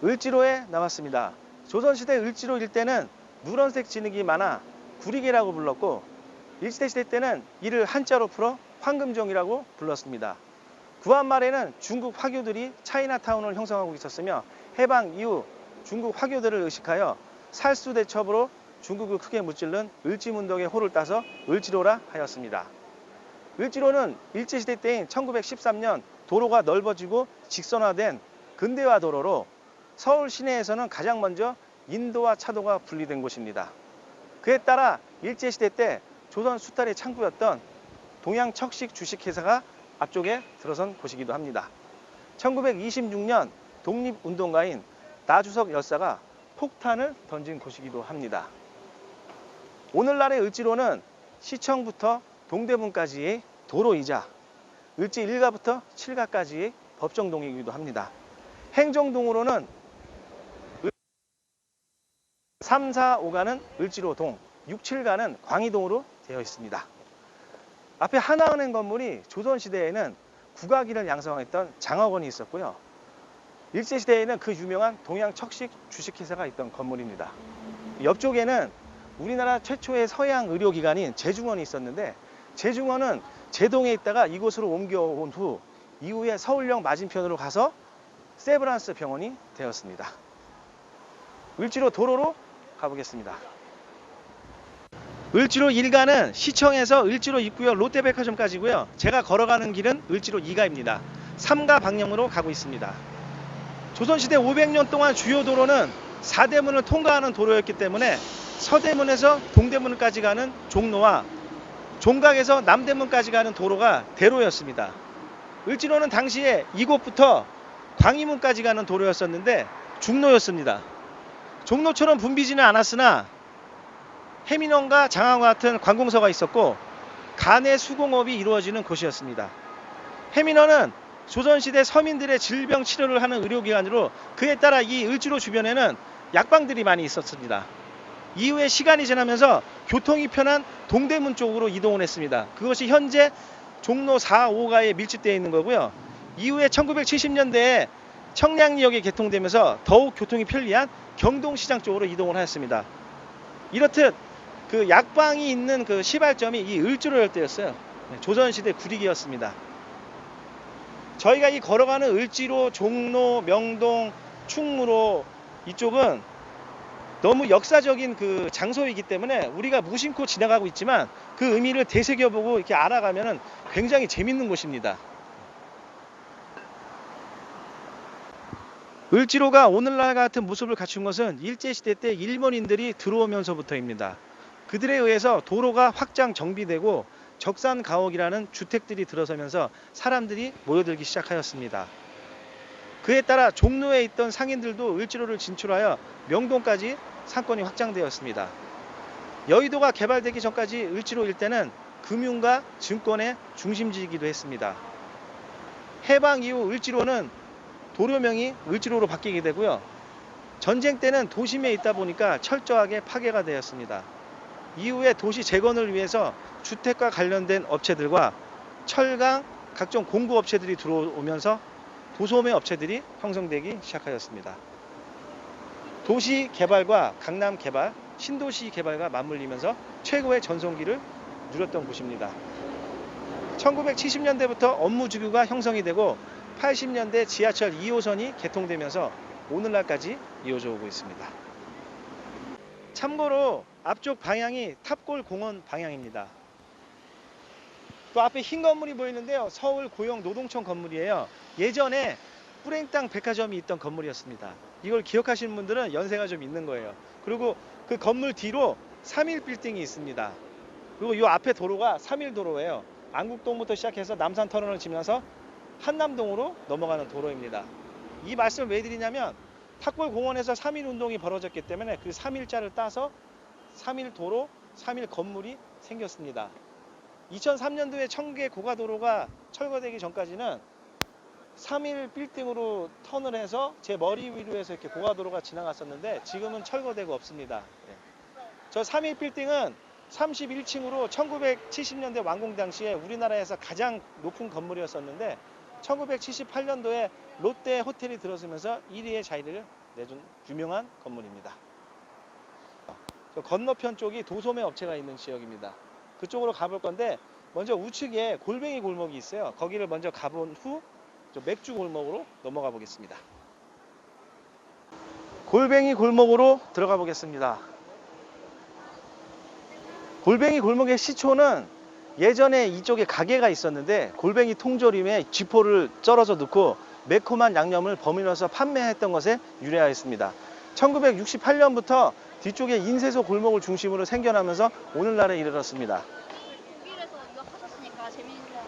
을지로에 나왔습니다. 조선시대 을지로 일대는 누런색 진흙이 많아 구리개라고 불렀고, 일제시대 때는 이를 한자로 풀어 황금정이라고 불렀습니다. 구한 말에는 중국 화교들이 차이나타운을 형성하고 있었으며, 해방 이후 중국 화교들을 의식하여 살수대첩으로 중국을 크게 무찔른 을지문덕의 호를 따서 을지로라 하였습니다. 을지로는 일제시대 때인 1913년 도로가 넓어지고 직선화된 근대화 도로로 서울 시내에서는 가장 먼저 인도와 차도가 분리된 곳입니다. 그에 따라 일제시대 때 조선 수탈의 창구였던 동양척식 주식회사가 앞쪽에 들어선 곳이기도 합니다. 1926년 독립운동가인 나주석 열사가 폭탄을 던진 곳이기도 합니다. 오늘날의 을지로는 시청부터 동대문까지의 도로이자 을지 1가부터 7가까지의 법정동이기도 합니다. 행정동으로는 3, 4, 5가는 을지로동, 6, 7가는 광희동으로 되어 있습니다. 앞에 하나은행 건물이 조선시대에는 국악인을 양성했던 장학원이 있었고요. 일제시대에는 그 유명한 동양척식 주식회사가 있던 건물입니다. 옆쪽에는 우리나라 최초의 서양 의료기관인 제중원이 있었는데, 제중원은 제동에 있다가 이곳으로 옮겨온 후 이후에 서울역 맞은편으로 가서 세브란스 병원이 되었습니다. 을지로 도로로 가보겠습니다. 을지로 1가는 시청에서 을지로 입구역 롯데백화점까지고요. 제가 걸어가는 길은 을지로 2가입니다. 3가 방향으로 가고 있습니다. 조선시대 500년 동안 주요 도로는 사대문을 통과하는 도로였기 때문에 서대문에서 동대문까지 가는 종로와 종각에서 남대문까지 가는 도로가 대로였습니다. 을지로는 당시에 이곳부터 광희문까지 가는 도로였었는데 중로였습니다. 종로처럼 붐비지는 않았으나 해민원과 장항과 같은 관공서가 있었고 간의 수공업이 이루어지는 곳이었습니다. 해민원은 조선시대 서민들의 질병 치료를 하는 의료기관으로, 그에 따라 이 을지로 주변에는 약방들이 많이 있었습니다. 이후에 시간이 지나면서 교통이 편한 동대문 쪽으로 이동을 했습니다. 그것이 현재 종로 4, 5가에 밀집되어 있는 거고요. 이후에 1970년대에 청량리역이 개통되면서 더욱 교통이 편리한 경동시장 쪽으로 이동을 하였습니다. 이렇듯 그 약방이 있는 그 시발점이 이 을지로역대였어요. 조선시대 구리기였습니다. 저희가 이 걸어가는 을지로, 종로, 명동, 충무로 이쪽은 너무 역사적인 그 장소이기 때문에 우리가 무심코 지나가고 있지만 그 의미를 되새겨보고 이렇게 알아가면 굉장히 재밌는 곳입니다. 을지로가 오늘날 같은 모습을 갖춘 것은 일제시대 때 일본인들이 들어오면서부터입니다. 그들에 의해서 도로가 확장 정비되고 적산가옥이라는 주택들이 들어서면서 사람들이 모여들기 시작하였습니다. 그에 따라 종로에 있던 상인들도 을지로를 진출하여 명동까지 상권이 확장되었습니다. 여의도가 개발되기 전까지 을지로 일대는 금융과 증권의 중심지이기도 했습니다. 해방 이후 을지로는 도로명이 을지로로 바뀌게 되고요. 전쟁 때는 도심에 있다 보니까 철저하게 파괴가 되었습니다. 이후에 도시 재건을 위해서 주택과 관련된 업체들과 철강, 각종 공구업체들이 들어오면서 도소매 업체들이 형성되기 시작하였습니다. 도시 개발과 강남 개발, 신도시 개발과 맞물리면서 최고의 전성기를 누렸던 곳입니다. 1970년대부터 업무주교가 형성이 되고 80년대 지하철 2호선이 개통되면서 오늘날까지 이어져 오고 있습니다. 참고로 앞쪽 방향이 탑골 공원 방향입니다. 또 앞에 흰 건물이 보이는데요. 서울 고용 노동청 건물이에요. 예전에 뿌랭땅 백화점이 있던 건물이었습니다. 이걸 기억하시는 분들은 연세가 좀 있는 거예요. 그리고 그 건물 뒤로 3.1빌딩이 있습니다. 그리고 이 앞에 도로가 3.1도로예요. 안국동부터 시작해서 남산터널을 지나서 한남동으로 넘어가는 도로입니다. 이 말씀을 왜 드리냐면 탑골공원에서 3.1운동이 벌어졌기 때문에 그 3.1자를 따서 3.1도로, 3.1건물이 생겼습니다. 2003년도에 청계 고가도로가 철거되기 전까지는 3.1빌딩으로 턴을 해서 제 머리 위로 해서 이렇게 고가도로가 지나갔었는데 지금은 철거되고 없습니다. 저 3.1빌딩은 31층으로 1970년대 완공 당시에 우리나라에서 가장 높은 건물이었었는데 1978년도에 롯데 호텔이 들어서면서 1위의 자리를 내준 유명한 건물입니다. 저 건너편 쪽이 도소매 업체가 있는 지역입니다. 그쪽으로 가볼 건데 먼저 우측에 골뱅이 골목이 있어요. 거기를 먼저 가본 후 맥주 골목으로 넘어가 보겠습니다. 골뱅이 골목으로 들어가 보겠습니다. 골뱅이 골목의 시초는 예전에 이쪽에 가게가 있었는데 골뱅이 통조림에 쥐포를 썰어서 넣고 매콤한 양념을 버무려서 판매했던 것에 유래하였습니다. 1968년부터 뒤쪽에 인쇄소 골목을 중심으로 생겨나면서 오늘날에 이르렀습니다. 독일에서 유학하셨으니까 재미있는 거니까.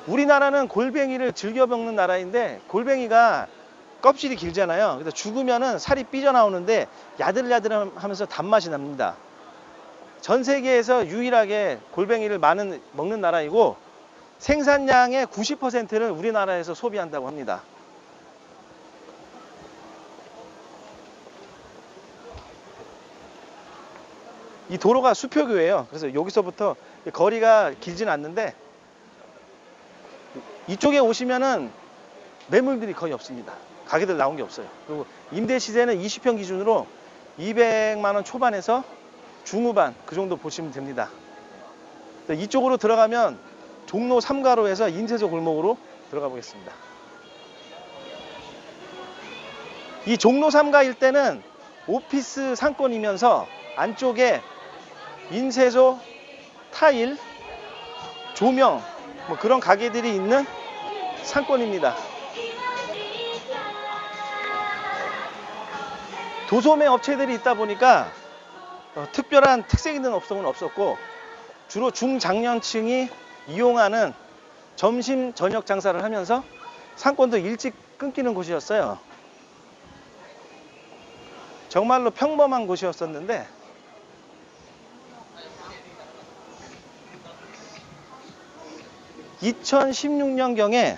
우리나라는 골뱅이를 즐겨 먹는 나라인데 골뱅이가 껍질이 길잖아요. 그래서 죽으면은 살이 삐져나오는데 야들야들하면서 단맛이 납니다. 전 세계에서 유일하게 골뱅이를 먹는 나라이고 생산량의 90%를 우리나라에서 소비한다고 합니다. 이 도로가 수표교예요. 그래서 여기서부터 거리가 길진 않는데 이쪽에 오시면은 매물들이 거의 없습니다. 가게들 나온 게 없어요. 그리고 임대 시세는 20평 기준으로 200만 원 초반에서 중후반 그 정도 보시면 됩니다. 이쪽으로 들어가면 종로 3가로에서 인쇄소 골목으로 들어가 보겠습니다. 이 종로 3가 일대는 오피스 상권이면서 안쪽에 인쇄소, 타일, 조명 뭐 그런 가게들이 있는 상권입니다. 도소매 업체들이 있다 보니까 특별한 특색 있는 업종은 없었고 주로 중장년층이 이용하는 점심 저녁 장사를 하면서 상권도 일찍 끊기는 곳이었어요. 정말로 평범한 곳이었었는데 2016년경에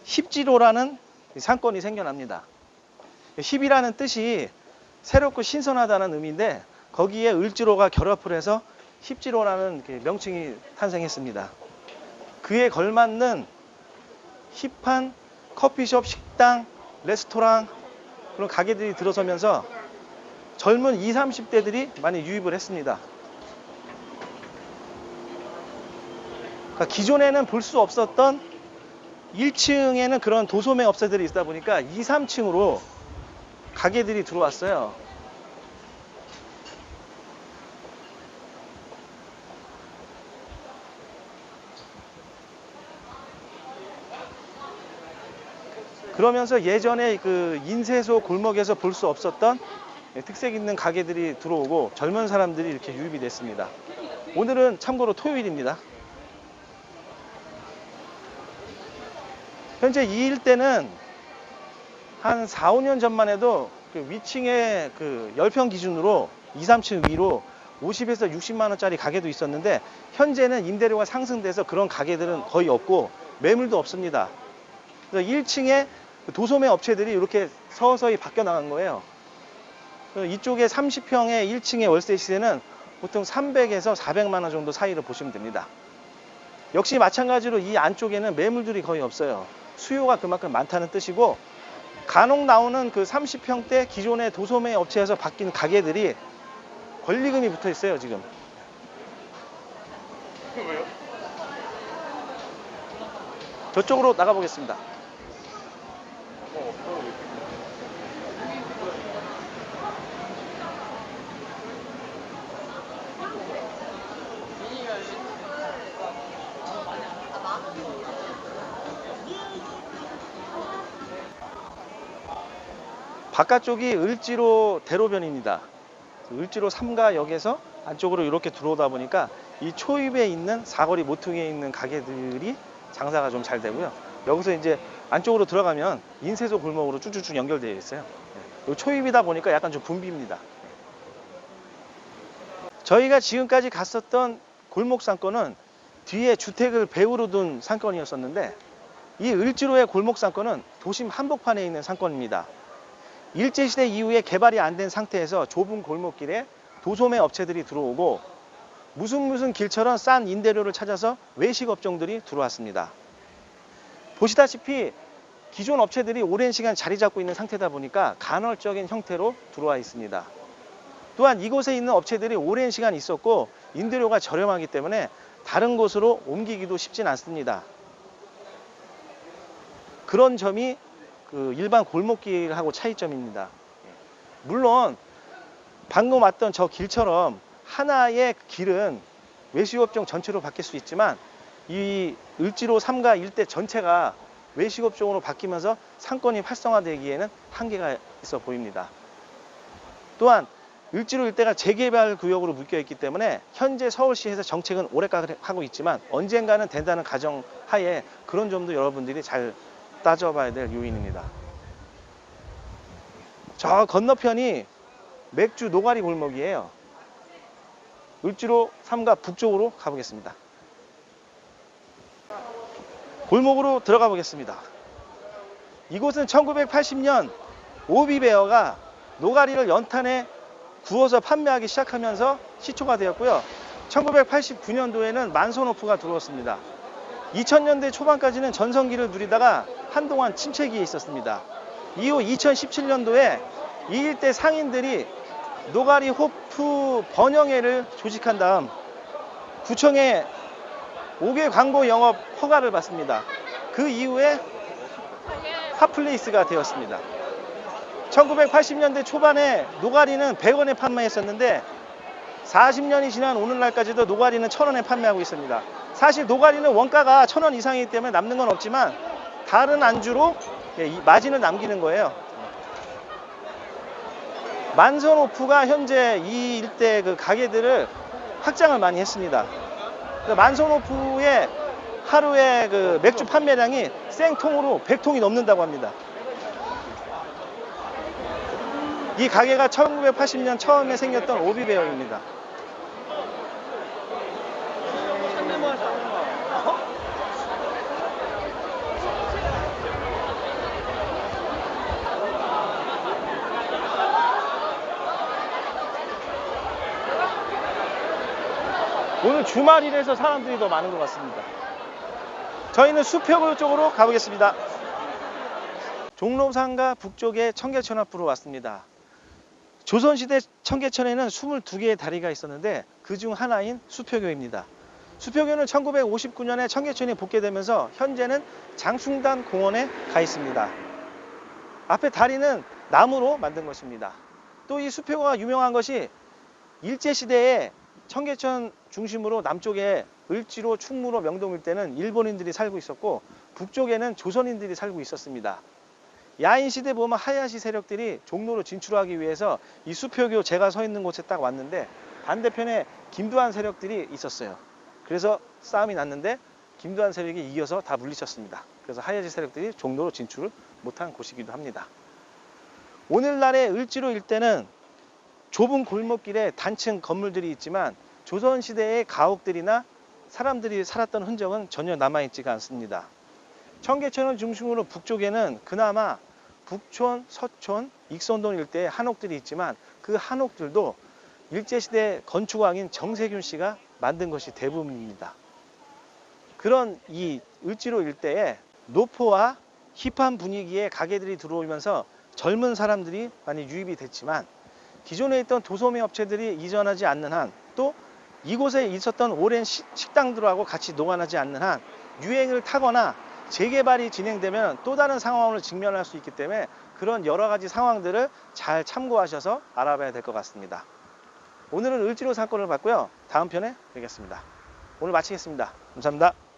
힙지로라는 상권이 생겨납니다. 힙이라는 뜻이 새롭고 신선하다는 의미인데 거기에 을지로가 결합을 해서 힙지로라는 명칭이 탄생했습니다. 그에 걸맞는 힙한 커피숍, 식당, 레스토랑 그런 가게들이 들어서면서 젊은 20, 30대들이 많이 유입을 했습니다. 그러니까 기존에는 볼 수 없었던 1층에는 그런 도소매 업체들이 있다 보니까 2, 3층으로 가게들이 들어왔어요. 그러면서 예전에 그 인쇄소 골목에서 볼 수 없었던 특색 있는 가게들이 들어오고 젊은 사람들이 이렇게 유입이 됐습니다. 오늘은 참고로 토요일입니다. 현재 이 일대는 한 4, 5년 전만 해도 그 위층에 그 10평 기준으로 2, 3층 위로 50에서 60만 원짜리 가게도 있었는데 현재는 임대료가 상승돼서 그런 가게들은 거의 없고 매물도 없습니다. 그래서 1층에 도소매 업체들이 이렇게 서서히 바뀌어 나간 거예요. 이쪽에 30평의 1층의 월세 시세는 보통 300에서 400만 원 정도 사이로 보시면 됩니다. 역시 마찬가지로 이 안쪽에는 매물들이 거의 없어요. 수요가 그만큼 많다는 뜻이고 간혹 나오는 그 30평대 기존의 도소매 업체에서 바뀐 가게들이 권리금이 붙어 있어요, 지금. 왜요? 저쪽으로 나가보겠습니다. 바깥쪽이 을지로 대로변입니다. 을지로 3가역에서 안쪽으로 이렇게 들어오다 보니까 이 초입에 있는 사거리 모퉁이에 있는 가게들이 장사가 좀 잘 되고요. 여기서 이제 안쪽으로 들어가면 인쇄소 골목으로 쭉쭉쭉 연결되어 있어요. 초입이다 보니까 약간 좀 붐빕니다. 저희가 지금까지 갔었던 골목 상권은 뒤에 주택을 배우로 둔 상권이었었는데 이 을지로의 골목 상권은 도심 한복판에 있는 상권입니다. 일제시대 이후에 개발이 안 된 상태에서 좁은 골목길에 도소매 업체들이 들어오고 무슨 길처럼 싼 임대료를 찾아서 외식 업종들이 들어왔습니다. 보시다시피 기존 업체들이 오랜 시간 자리 잡고 있는 상태다 보니까 간헐적인 형태로 들어와 있습니다. 또한 이곳에 있는 업체들이 오랜 시간 있었고 임대료가 저렴하기 때문에 다른 곳으로 옮기기도 쉽진 않습니다. 그런 점이 그 일반 골목길하고 차이점입니다. 물론 방금 왔던 저 길처럼 하나의 길은 외식업종 전체로 바뀔 수 있지만 이 을지로 3가 일대 전체가 외식업종으로 바뀌면서 상권이 활성화되기에는 한계가 있어 보입니다. 또한 을지로 일대가 재개발 구역으로 묶여 있기 때문에 현재 서울시에서 정책은 오래가고 있지만 언젠가는 된다는 가정 하에 그런 점도 여러분들이 잘 따져봐야 될 요인입니다. 저 건너편이 맥주 노가리 골목이에요. 을지로 3가 북쪽으로 가보겠습니다. 골목으로 들어가 보겠습니다. 이곳은 1980년 오비베어가 노가리를 연탄에 구워서 판매하기 시작하면서 시초가 되었고요. 1989년도에는 만소노프가 들어왔습니다. 2000년대 초반까지는 전성기를 누리다가 한동안 침체기에 있었습니다. 이후 2017년도에 이 일대 상인들이 노가리 호프 번영회를 조직한 다음 구청에 5개 광고 영업 허가를 받습니다. 그 이후에 핫플레이스가 되었습니다. 1980년대 초반에 노가리는 100원에 판매했었는데 40년이 지난 오늘날까지도 노가리는 1000원에 판매하고 있습니다. 사실 노가리는 원가가 1000원 이상이기 때문에 남는 건 없지만 다른 안주로 마진을 남기는 거예요. 만선오프가 현재 이 일대 그 가게들을 확장을 많이 했습니다. 만선오프의 하루에 그 맥주 판매량이 생통으로 100통이 넘는다고 합니다. 이 가게가 1980년 처음에 생겼던 오비베어입니다. 오늘 주말이라서 사람들이 더 많은 것 같습니다. 저희는 수표구 쪽으로 가보겠습니다. 종로상가 북쪽의 청계천 앞으로 왔습니다. 조선시대 청계천에는 22개의 다리가 있었는데 그중 하나인 수표교입니다. 수표교는 1959년에 청계천이 복개되면서 현재는 장충단 공원에 가 있습니다. 앞에 다리는 나무로 만든 것입니다. 또 이 수표교가 유명한 것이 일제시대에 청계천 중심으로 남쪽에 을지로, 충무로, 명동 일대는 일본인들이 살고 있었고 북쪽에는 조선인들이 살고 있었습니다. 야인 시대 보면 하야시 세력들이 종로로 진출하기 위해서 이 수표교 제가 서 있는 곳에 딱 왔는데 반대편에 김두한 세력들이 있었어요. 그래서 싸움이 났는데 김두한 세력이 이겨서 다 물리쳤습니다. 그래서 하야시 세력들이 종로로 진출을 못한 곳이기도 합니다. 오늘날의 을지로 일대는 좁은 골목길에 단층 건물들이 있지만 조선시대의 가옥들이나 사람들이 살았던 흔적은 전혀 남아있지가 않습니다. 청계천을 중심으로 북쪽에는 그나마 북촌, 서촌, 익선동 일대에 한옥들이 있지만 그 한옥들도 일제시대 건축왕인 정세균 씨가 만든 것이 대부분입니다. 그런 이 을지로 일대에 노포와 힙한 분위기의 가게들이 들어오면서 젊은 사람들이 많이 유입이 됐지만 기존에 있던 도소매 업체들이 이전하지 않는 한 또 이곳에 있었던 오랜 식당들하고 같이 노관하지 않는 한 유행을 타거나 재개발이 진행되면 또 다른 상황을 직면할 수 있기 때문에 그런 여러 가지 상황들을 잘 참고하셔서 알아봐야 될 것 같습니다. 오늘은 을지로 사건을 봤고요. 다음 편에 뵙겠습니다. 오늘 마치겠습니다. 감사합니다.